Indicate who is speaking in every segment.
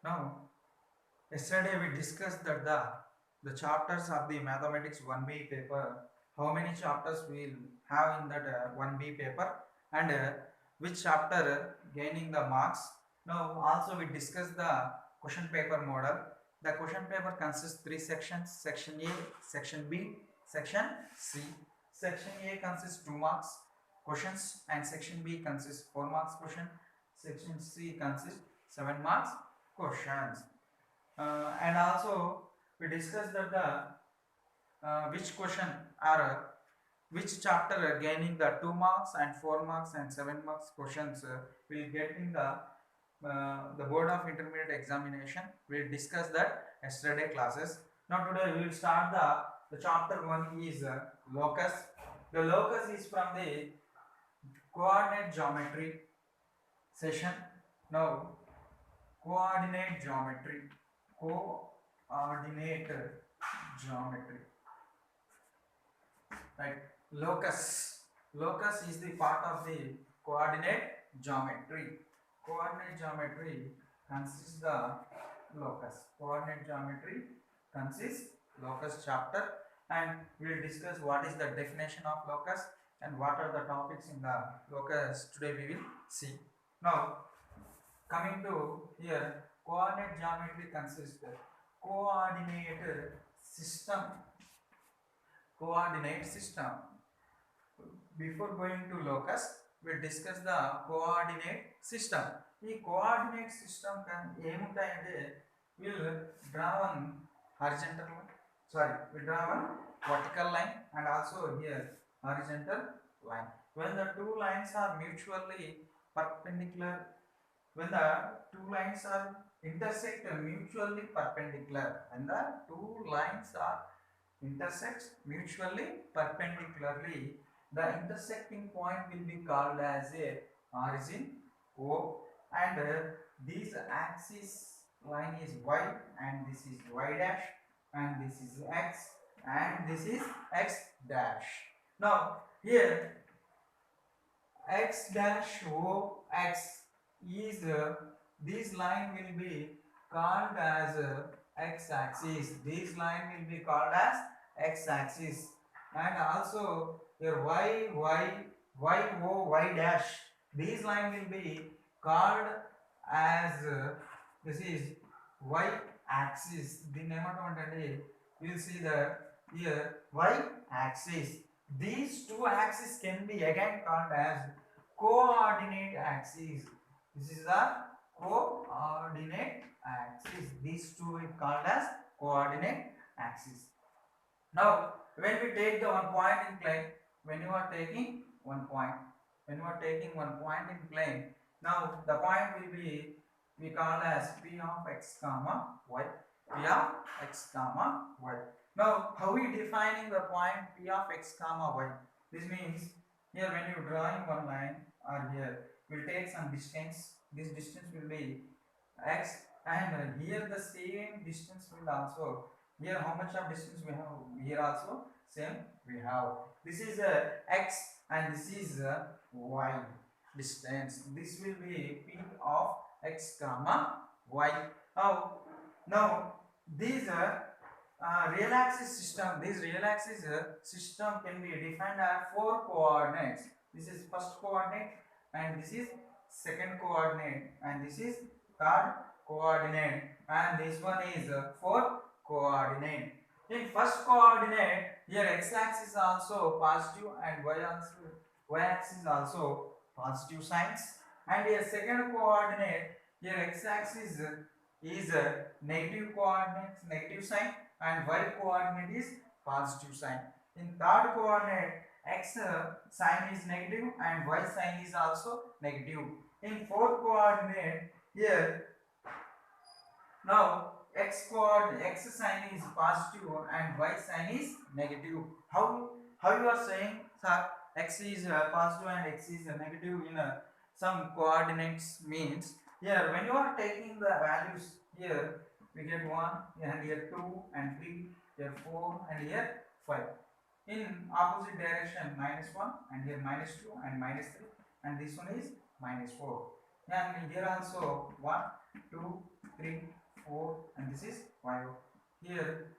Speaker 1: Now, yesterday we discussed that the chapters of the mathematics 1B paper, how many chapters we'll have in that 1B paper, and which chapter gaining the marks. Now, also we discussed the question paper model. The question paper consists three sections: section A, section B, section C. Section A consists 2 marks questions, and section B consists 4 marks question. Section C consists 7 marks questions. And also we discussed that the which question or which chapter gaining the 2 marks and 4 marks and 7 marks questions will get in the board of intermediate examination. We'll discuss that yesterday classes. Now today we will start the chapter 1 is locus. The locus is from the coordinate geometry session. Now coordinate geometry, coordinate geometry, right? Locus is the part of the coordinate geometry. Coordinate geometry consists the locus. Coordinate geometry consists locus chapter, and we will discuss what is the definition of locus and what are the topics in the locus. Today we will see. Now coming to here, coordinate geometry consists coordinate system. Coordinate system. Before going to locus, we'll discuss the coordinate system. ఈ coordinate system ఏముంటాయంటే we'll draw one horizontal line, we draw one vertical line and also here horizontal line. When the two lines are mutually perpendicular, when the two lines are intersect mutually perpendicular, when the two lines are intersect mutually perpendicularly, the intersecting point will be called as a origin O, and this axis line is y, and this is y dash, and this is x, and this is x dash. Now here x dash O x is this line will be called as x axis. This line will be called as x axis, and also your y o y dash, this line will be called as this is y axis. దీన్ని ఏమంటామంటే you will see that here y axis. These two axes can be again called as coordinate axis. This is the coordinate axis. These two are called as coordinate axis. Now when we take the one point in plane, when you are taking one point in plane, now the point will be we call as p of x comma y, p of x comma y. Now how we defining the point p of x comma y? This means here when you drawing one line or here we'll take some distance. This distance will be x, and here the same distance will also, here how much of distance we have, here also same we have. This is x and this is y distance. This will be p of x comma y. Now these real axis system, this real axis system can be defined as 4 coordinates. This is first coordinate, and this is second coordinate, and this is third coordinate, and this one is fourth coordinate. In first coordinate, here x axis also positive and y axis also positive signs, and here second coordinate, here x axis is negative coordinates, negative sign, and y coordinate is positive sign. In third coordinate, x sign is negative and y sign is also negative. In fourth coordinate, here now x sign is positive and y sign is negative. How you are saying, sir, x is positive and x is negative in some coordinates? Means here when you are taking the values, here we get 1 and here 2 and 3, here 4 and here 5. In opposite direction, -1 and here -2 and -3, and this one is -4. and here also 1, 2, 3, 4, and this is 5. Here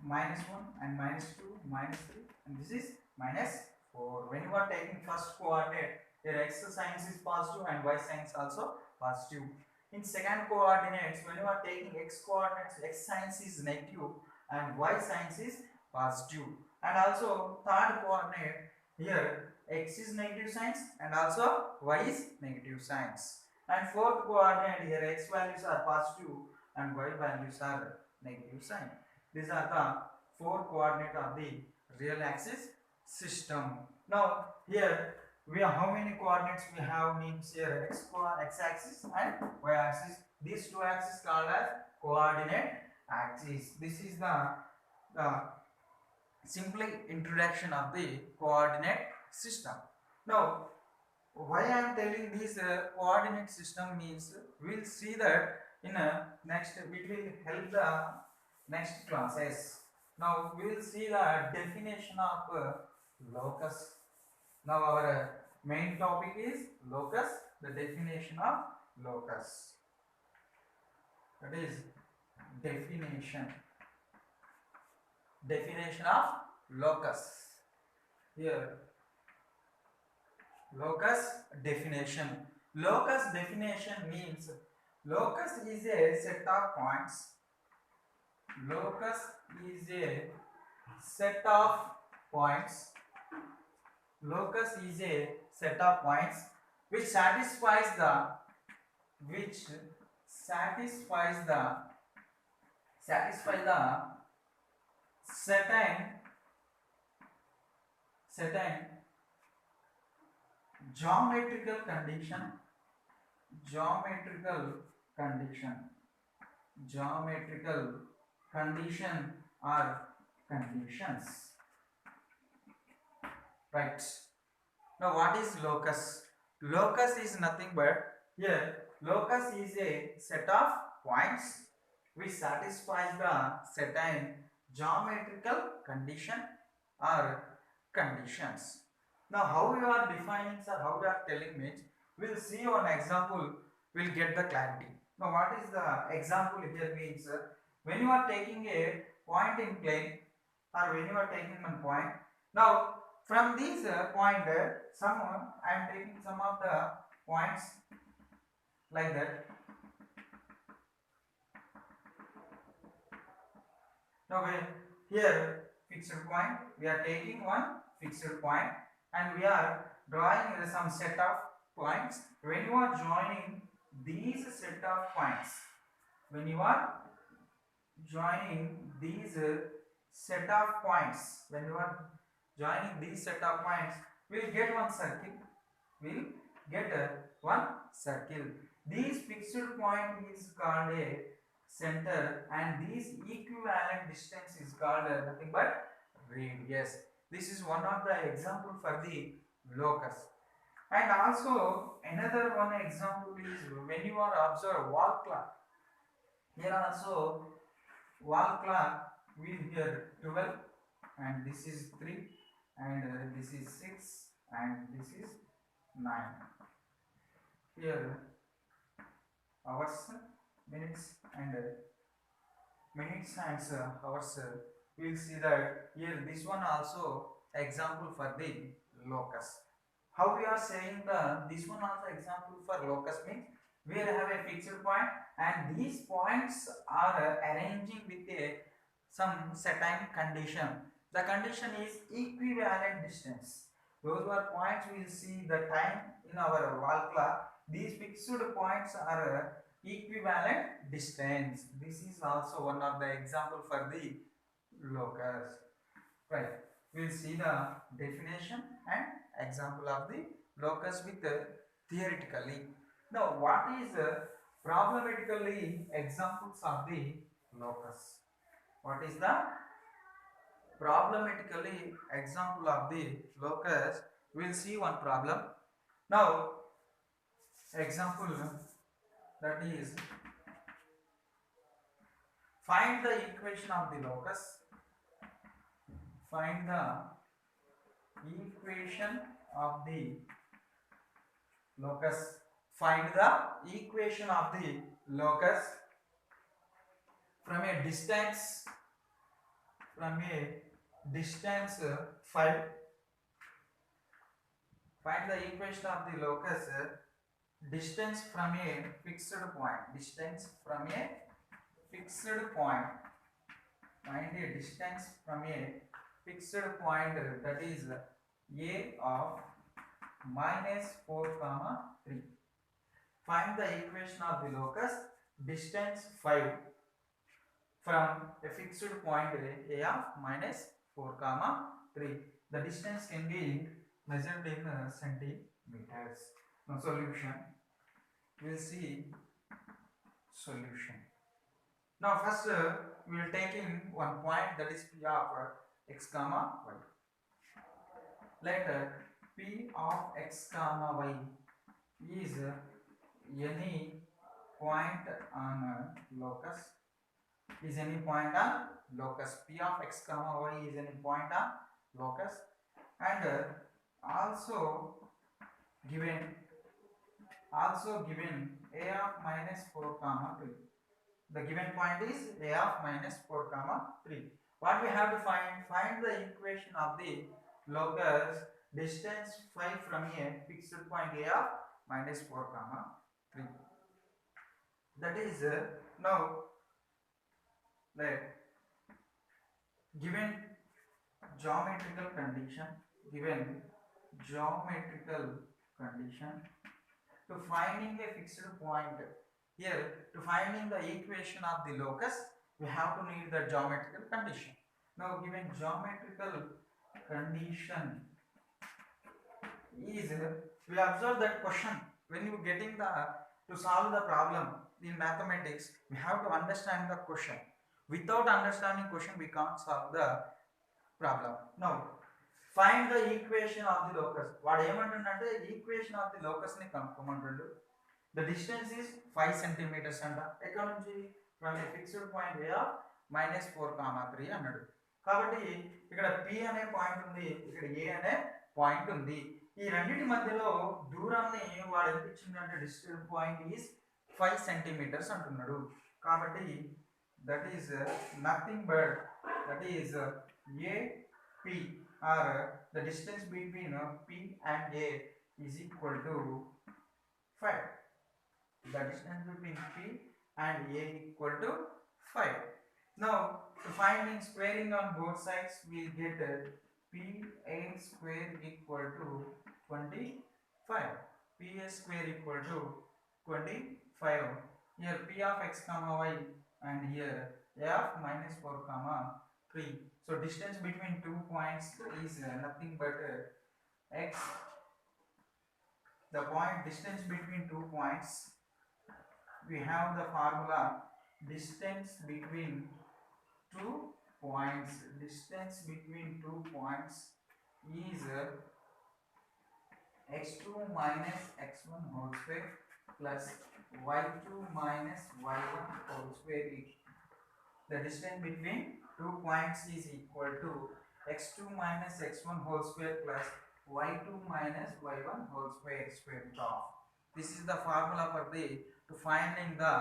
Speaker 1: -1 and -2, -3, and this is -4. When you are taking first coordinate, your x sign is positive and y sign is also positive. In second coordinates, when you are taking x coordinates, x sign is negative and y sign is positive. And also third coordinate, here x is negative signs and also y is negative signs. And fourth coordinate, here x values are positive and y values are negative sign. These are the four coordinate of the real axis system. Now here we have how many coordinates we have means here x axis and y axis. These two axes called as coordinate axis. This is the simply introduction of the coordinate system. Now why I am telling this coordinate system means we'll see that in next it will help the next classes. Now we will see the definition of locus. Now our main topic is locus, the definition of locus. That is definition of locus. Here locus definition. Locus definition means locus is a set of points. Locus is a set of points. Locus is a set of points which satisfies the certain geometrical condition or conditions. Right. Now what is locus? Locus is nothing but here locus is a set of points which satisfies the certain geometrical condition or conditions. Now how you are defining or how you are telling me, we'll see one example, we'll get the clarity. Now what is the example here means when you are taking a point in plane or when you are taking one point. Now from this point I am taking some of the points like that. Now here fixed point, we are taking one fixed point and we are drawing some set of points. When you are joining these set of points, when you are joining these set of points, we'll get one circle. This fixed point is called a center and this equivalent distance is called nothing but radius. This is one of the example for the locus. And also another one example is when you are observe wall clock. Here also wall clock will here 12 and this is 3 and this is 6 and this is 9. Here hours, minutes and hours. We will see that here this one also example for the locus. How we are saying this one also example for locus means we have a fixed point and these points are arranging with some certain condition. The condition is equivalent distance. Those are points we will see the time in our wall clock. These fixed points are equivalent distance. This is also one of the example for the locus. Right. We will see the definition and example of the locus with theoretically. Now what is problematically examples of the locus? What is the problematically example of the locus? We will see one problem. Now example, that is find the equation of the locus. Find the equation of the locus find the equation of the locus from a distance 5. Find the equation of the locus distance from a fixed point. Find a distance from a fixed point, that is a of -4, 3. Find the equation of the locus distance 5 from a fixed point a of -4, 3. The distance can be measured in centimeters. Now solution. We will see solution. Now first we will take in one point, that is P of x comma y. Let P of x comma y is any point on locus. P of x comma y is any point on locus, and also given a of -4, 3. The given point is a of -4, 3. What we have to find the equation of the locus distance 5 from a fixed point a of -4, 3. That is now let given geometrical condition to finding a fixed point. Here, to finding the equation of the locus, we have to need the geometrical condition. Now given geometrical condition is, we observe that question when you getting to solve the problem in mathematics, we have to understand the question. Without understanding question, we can't solve the problem. Now find the equation of the locus. What ఏమంటుందంటే equation of the locus ని కనుక్కోమంటుండు. The distance is 5 centimeters అంట. ఎక్కడ నుంచి? From a fixed point a of -4, 3 అన్నాడు. కాబట్టి ఇక్కడ P అనే point ఉంది, ఇక్కడ A అనే పాయింట్ ఉంది. ఈ రెండింటి మధ్యలో దూరాన్ని వాడు ఎంత ఇచ్చిందంటే డిస్టెన్స్ పాయింట్ ఈస్ 5 centimeters అంటున్నాడు. కాబట్టి that is nothing but that is AP, or the distance between P and A is equal to 5. The distance between P and A equal to 5. Now to find squaring on both sides, we will get PA square equal to 25. PA square equal to 25. Here P of x comma y and here A of -4, 3. So distance between 2 points is nothing but x. The point distance between 2 points, we have the formula distance between 2 points. Distance between 2 points is x2 minus x1 whole square plus y2 minus y1 whole square. The distance between 2 points is equal to x2 minus x1 whole square plus y2 minus y1 whole square root of. This is the formula for to finding the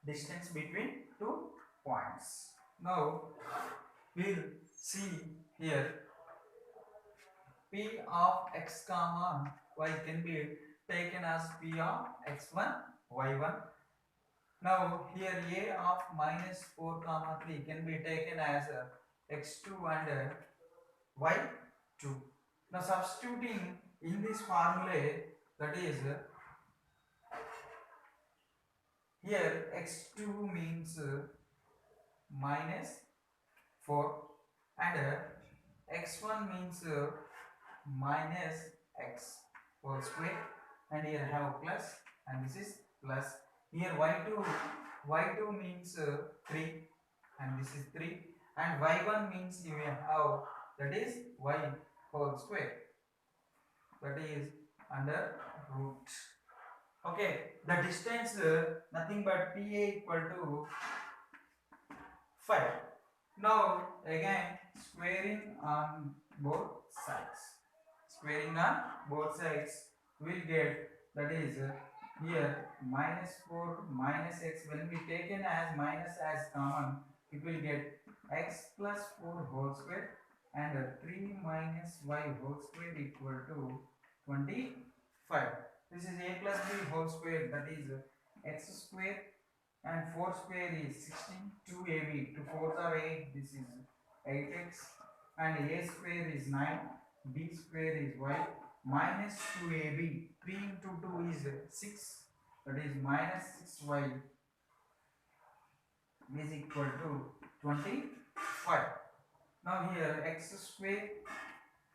Speaker 1: distance between 2 points. Now we'll see here P of x comma y can be taken as P of x1 y1. Now here A of -4, 3 can be taken as x2 and y2. Now substituting in this formula, that is here x2 means -4 and x1 means minus x whole square, and here have plus and this is plus. Here y2 means 3 and this is 3, and y1 means you may have, that is y whole square, that is under root. Okay, the distance nothing but PA equal to 5. Now again squaring on both sides, will get, that is here minus 4 minus x, when we taken as minus as common, it will get x plus 4 whole square and 3 minus y whole square equal to 25. This is a plus b whole square, that is x square, and 4 square is 16, 2ab, 2 4s are 8, this is 8x, and a square is 9, b square is y, minus 2ab, 3 into 2 is 6, that is minus 6y is equal to 25. Now here x square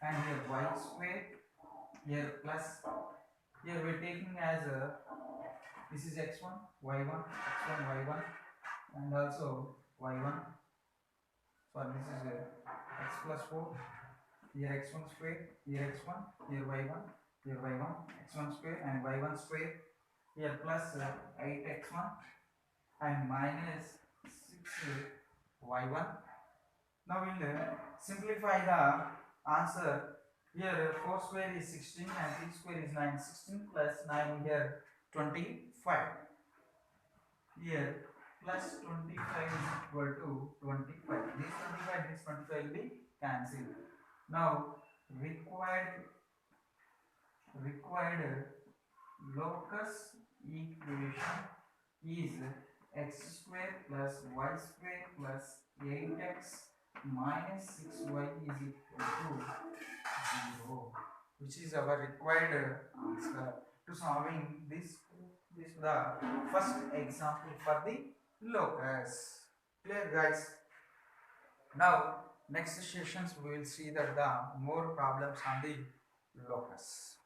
Speaker 1: and here y square, here plus, here we are taking as a, this is x1 y1 x1 y1 and also y1, so this is x plus 4, here x1 square, here x1, here y1, here y1, x1 square and y1 square, here plus 8x1 and minus 6y1. Now we'll simplify the answer. Here 4 square is 16 and 3 square is 9. 16 plus 9 here 25. Here plus 25 is equal to 25. This 25 will be cancelled. Now required locus equation is x square plus y square plus 8x minus 6y is equal to 0, which is our required answer to solving this the first example for the locus. Clear, guys? Now next sessions we will see that the more problems on the locus.